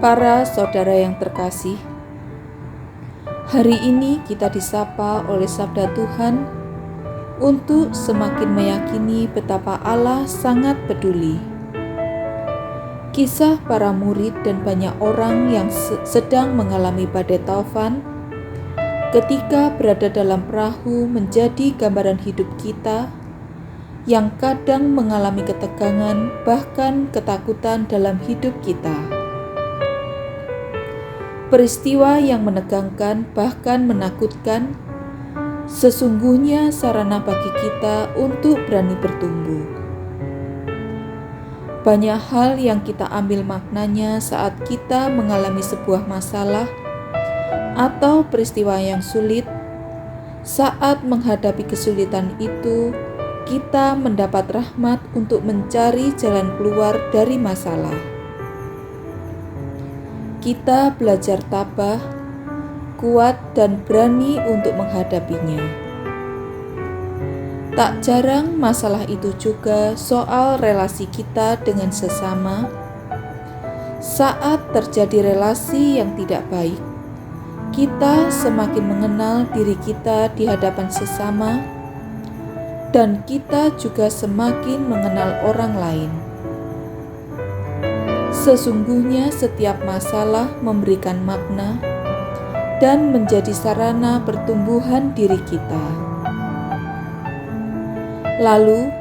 Para saudara yang terkasih, hari ini kita disapa oleh sabda Tuhan untuk semakin meyakini betapa Allah sangat peduli. Kisah para murid dan banyak orang yang sedang mengalami badai taufan ketika berada dalam perahu menjadi gambaran hidup kita yang kadang mengalami ketegangan bahkan ketakutan dalam hidup kita. Peristiwa yang menegangkan bahkan menakutkan sesungguhnya sarana bagi kita untuk berani bertumbuh. Banyak hal yang kita ambil maknanya saat kita mengalami sebuah masalah atau peristiwa yang sulit. Saat menghadapi kesulitan itu, kita mendapat rahmat untuk mencari jalan keluar dari masalah. Kita belajar tabah, kuat, dan berani untuk menghadapinya. Tak jarang masalah itu juga soal relasi kita dengan sesama. Saat terjadi relasi yang tidak baik, kita semakin mengenal diri kita di hadapan sesama, dan kita juga semakin mengenal orang lain. Sesungguhnya setiap masalah memberikan makna dan menjadi sarana pertumbuhan diri kita. Lalu,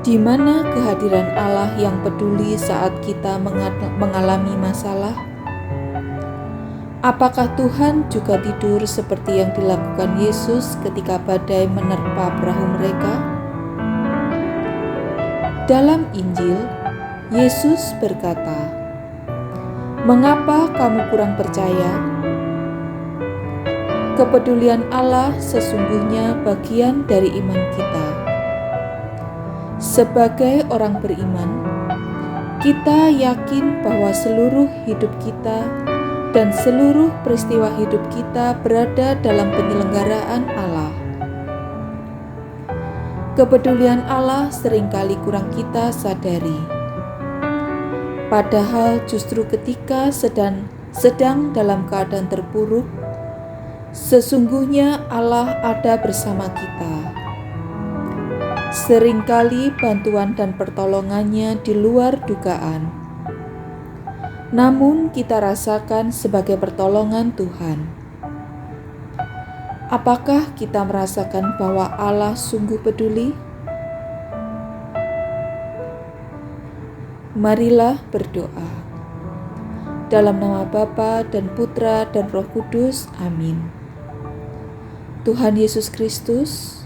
di mana kehadiran Allah yang peduli saat kita mengalami masalah? Apakah Tuhan juga tidur seperti yang dilakukan Yesus ketika badai menerpa perahu mereka? Dalam Injil, Yesus berkata, "Mengapa kamu kurang percaya?" Kepedulian Allah sesungguhnya bagian dari iman kita. Sebagai orang beriman, kita yakin bahwa seluruh hidup kita dan seluruh peristiwa hidup kita berada dalam penyelenggaraan Allah. Kepedulian Allah seringkali kurang kita sadari. Padahal justru ketika sedang dalam keadaan terpuruk, sesungguhnya Allah ada bersama kita. Seringkali bantuan dan pertolongannya di luar dugaan, namun kita rasakan sebagai pertolongan Tuhan. Apakah kita merasakan bahwa Allah sungguh peduli? Marilah berdoa. Dalam nama Bapa dan Putra dan Roh Kudus, amin. Tuhan Yesus Kristus,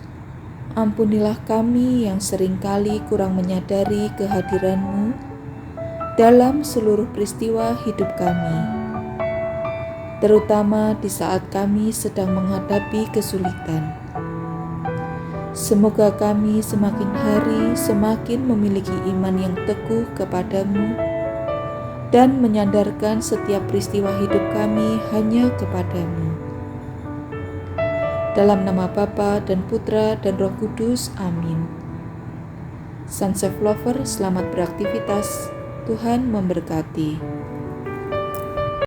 ampunilah kami yang seringkali kurang menyadari kehadiran-Mu dalam seluruh peristiwa hidup kami, terutama di saat kami sedang menghadapi kesulitan. Semoga kami semakin hari semakin memiliki iman yang teguh kepadamu dan menyandarkan setiap peristiwa hidup kami hanya kepadamu. Dalam nama Bapa dan Putra dan Roh Kudus, amin. Sunsafe Lover, selamat beraktivitas. Tuhan memberkati.